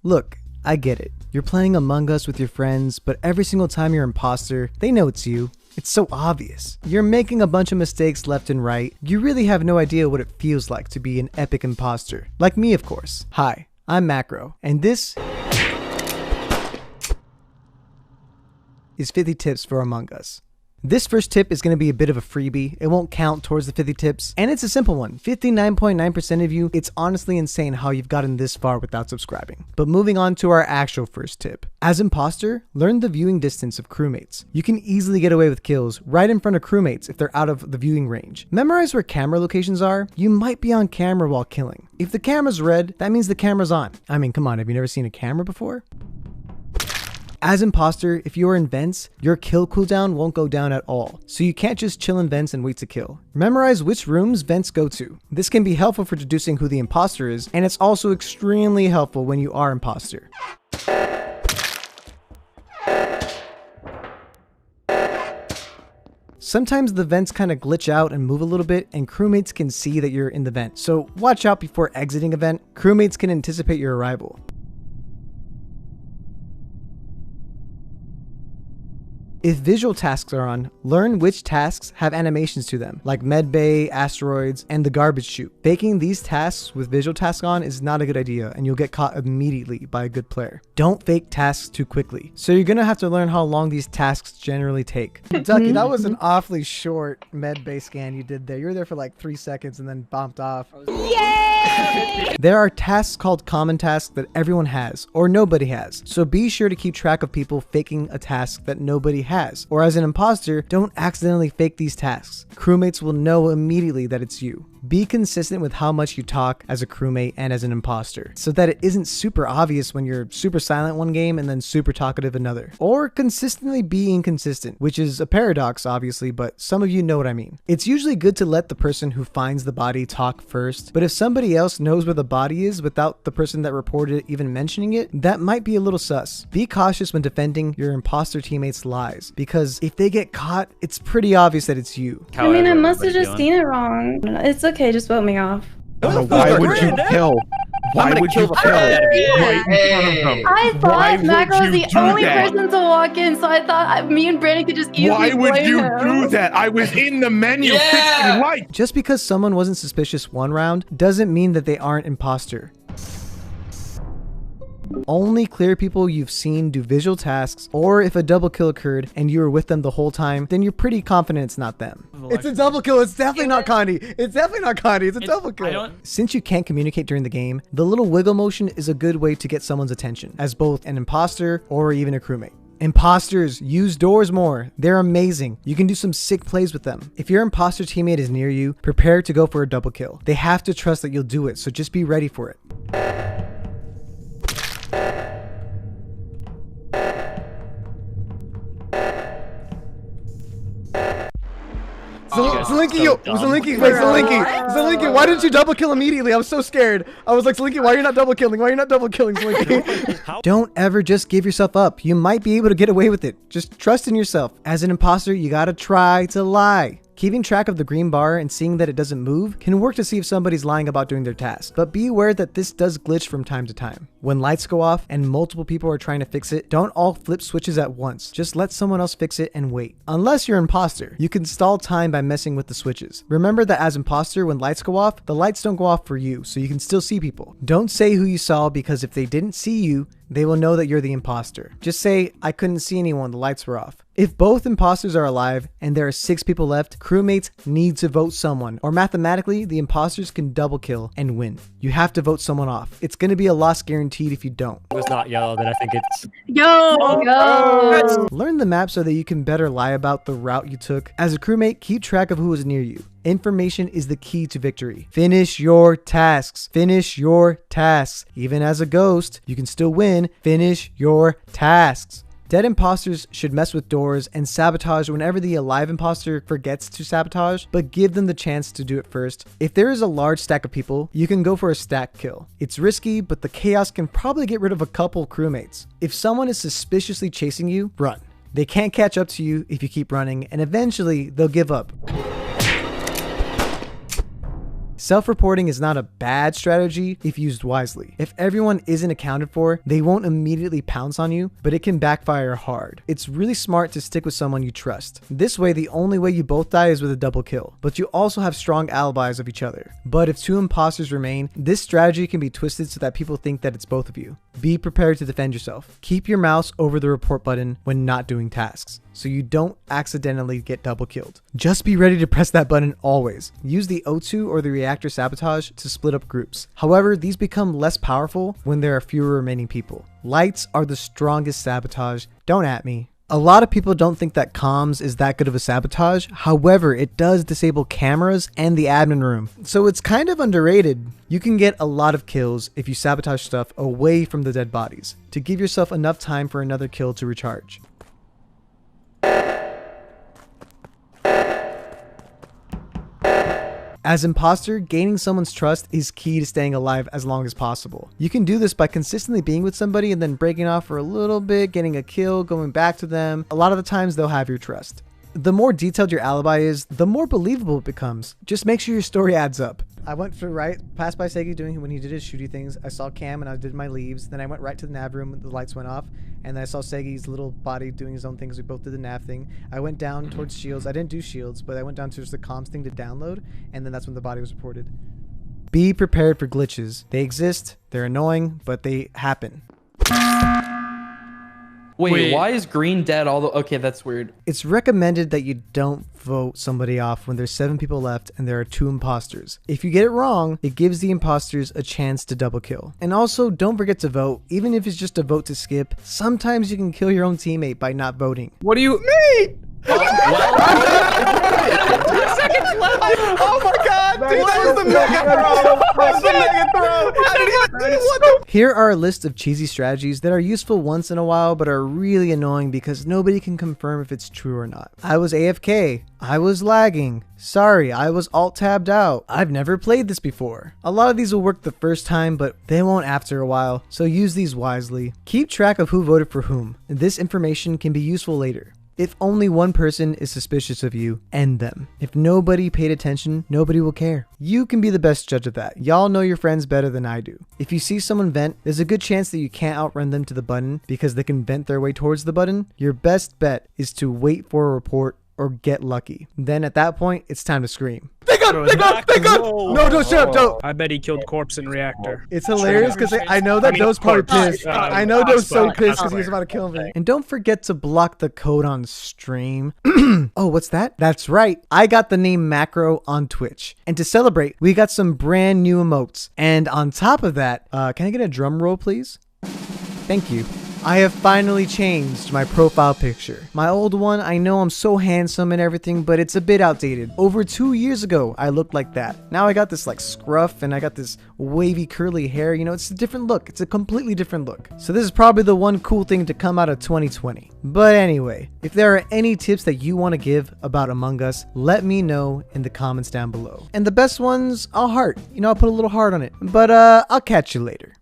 Look, I get it. You're playing Among Us with your friends, but every single time you're imposter, they know it's you. It's so obvious. You're making a bunch of mistakes left and right. You really have no idea what it feels like to be an epic imposter. Like me, of course. Hi, I'm Macro, and this is 50 tips for Among Us. This first tip is going to be a bit of a freebie. It won't count towards the 50 tips, and it's a simple one. 59.9% of you, it's honestly insane how you've gotten this far without subscribing. But moving on to our actual first tip. As imposter, learn the viewing distance of crewmates. You can easily get away with kills right in front of crewmates if they're out of the viewing range. Memorize where camera locations are. You might be on camera while killing. If the camera's red, that means the camera's on. I mean, come on, have you never seen a camera before? As imposter, if you are in vents, your kill cooldown won't go down at all, so you can't just chill in vents and wait to kill. Memorize which rooms vents go to. This can be helpful for deducing who the imposter is, and it's also extremely helpful when you are imposter. Sometimes the vents kind of glitch out and move a little bit, and crewmates can see that you're in the vent, so watch out before exiting a vent. Crewmates can anticipate your arrival. If visual tasks are on, learn which tasks have animations to them, like medbay, asteroids, and the garbage chute. Faking these tasks with visual tasks on is not a good idea, and you'll get caught immediately by a good player. Don't fake tasks too quickly. So you're gonna have to learn how long these tasks generally take. Ducky, that was an awfully short medbay scan you did there. You were there for like 3 seconds and then bombed off. Yay! There are tasks called common tasks that everyone has, or nobody has. So be sure to keep track of people faking a task that nobody has. Or as an imposter, don't accidentally fake these tasks. Crewmates will know immediately that it's you. Be consistent with how much you talk as a crewmate and as an imposter, so that it isn't super obvious when you're super silent one game and then super talkative another. Or consistently be inconsistent, which is a paradox obviously, but some of you know what I mean. It's usually good to let the person who finds the body talk first, but if somebody else knows where the body is without the person that reported it even mentioning it, that might be a little sus. Be cautious when defending your imposter teammates' lies, because if they get caught, it's pretty obvious that it's you. I mean, I must have just seen it wrong. It's okay, just vote me off. Why would you kill? Why would you kill right in front of them? I thought Macro was the only person to walk in, so I thought me and Brandon could just easily Why would you him. do that? I was in the menu fixing lights. Just because someone wasn't suspicious one round doesn't mean that they aren't imposter. Only clear people you've seen do visual tasks, or if a double kill occurred and you were with them the whole time, then you're pretty confident it's not them. It's a double kill. It's definitely not Condi. It's definitely not Condi. It's a double kill. Since you can't communicate during the game, the little wiggle motion is a good way to get someone's attention as both an imposter or even a crewmate. Imposters, use doors more. They're amazing. You can do some sick plays with them. If your imposter teammate is near you, prepare to go for a double kill. They have to trust that you'll do it, so just be ready for it. Zelinki, why didn't you double kill immediately? I was so scared. I was like, Zelinki, why are you not double killing? Why are you not double killing, Zelinki? Don't ever just give yourself up. You might be able to get away with it. Just trust in yourself. As an imposter, you gotta try to lie. Keeping track of the green bar and seeing that it doesn't move can work to see if somebody's lying about doing their task, but be aware that this does glitch from time to time. When lights go off and multiple people are trying to fix it, don't all flip switches at once. Just let someone else fix it and wait. Unless you're imposter, you can stall time by messing with the switches. Remember that as imposter, when lights go off, the lights don't go off for you, so you can still see people. Don't say who you saw, because if they didn't see you, they will know that you're the imposter. Just say, I couldn't see anyone, the lights were off. If both imposters are alive and there are 6 people left, crewmates need to vote someone, or mathematically, the imposters can double kill and win. You have to vote someone off. It's gonna be a loss guaranteed if you don't. If it's not yellow, then I think it's... Yo! Learn the map so that you can better lie about the route you took. As a crewmate, keep track of who is near you. Information is the key to victory. Finish your tasks. Finish your tasks. Even as a ghost, you can still win. Finish your tasks. Dead imposters should mess with doors and sabotage whenever the alive imposter forgets to sabotage, but give them the chance to do it first. If there is a large stack of people, you can go for a stack kill. It's risky, but the chaos can probably get rid of a couple crewmates. If someone is suspiciously chasing you, run. They can't catch up to you if you keep running, and eventually they'll give up. Self-reporting is not a bad strategy if used wisely. If everyone isn't accounted for, they won't immediately pounce on you, but it can backfire hard. It's really smart to stick with someone you trust. This way, the only way you both die is with a double kill, but you also have strong alibis of each other. But if 2 imposters remain, this strategy can be twisted so that people think that it's both of you. Be prepared to defend yourself. Keep your mouse over the report button when not doing tasks, so you don't accidentally get double killed. Just be ready to press that button always. Use the O2 or the reactor sabotage to split up groups. However, these become less powerful when there are fewer remaining people. Lights are the strongest sabotage. Don't at me. A lot of people don't think that comms is that good of a sabotage. However, it does disable cameras and the admin room, so it's kind of underrated. You can get a lot of kills if you sabotage stuff away from the dead bodies to give yourself enough time for another kill to recharge. As imposter, gaining someone's trust is key to staying alive as long as possible. You can do this by consistently being with somebody and then breaking off for a little bit, getting a kill, going back to them. A lot of the times they'll have your trust. The more detailed your alibi is, the more believable it becomes. Just make sure your story adds up. I went for passed by Segi doing when he did his shooty things. I saw Cam and I did my leaves. Then I went right to the nav room. The lights went off, and then I saw Segi's little body doing his own things. We both did the nav thing. I went down towards shields. I didn't do shields, but I went down towards the comms thing to download, and then that's when the body was reported. Be prepared for glitches. They exist. They're annoying, but they happen. Wait, why is green dead all the... Okay, that's weird. It's recommended that you don't vote somebody off when there's 7 people left and there are 2 imposters. If you get it wrong, it gives the imposters a chance to double kill. And also, don't forget to vote. Even if it's just a vote to skip, sometimes you can kill your own teammate by not voting. What do you mean? Oh my god, dude, that was the mega throw! That was the mega throw! I didn't even what the... Here are a list of cheesy strategies that are useful once in a while but are really annoying because nobody can confirm if it's true or not. I was AFK. I was lagging. Sorry, I was alt-tabbed out. I've never played this before. A lot of these will work the first time, but they won't after a while, so use these wisely. Keep track of who voted for whom. This information can be useful later. If only one person is suspicious of you, end them. If nobody paid attention, nobody will care. You can be the best judge of that. Y'all know your friends better than I do. If you see someone vent, there's a good chance that you can't outrun them to the button because they can vent their way towards the button. Your best bet is to wait for a report or get lucky. Then at that point, it's time to scream. They got! No, don't shut up, don't! I bet he killed corpse in reactor. It's hilarious because I know that Doe's probably pissed. I know Doe's so pissed because he was about to kill me. And don't forget to block the code on stream. Oh, what's that? That's right. I got the name Macro on Twitch. And to celebrate, we got some brand new emotes. And on top of that, can I get a drum roll, please? Thank you. I have finally changed my profile picture. My old one, I know I'm so handsome and everything, but it's a bit outdated. Over 2 years ago, I looked like that. Now I got this like scruff and I got this wavy curly hair. You know, it's a different look. It's a completely different look. So this is probably the one cool thing to come out of 2020. But anyway, if there are any tips that you want to give about Among Us, let me know in the comments down below. And the best ones, I'll heart. You know, I'll put a little heart on it. But I'll catch you later.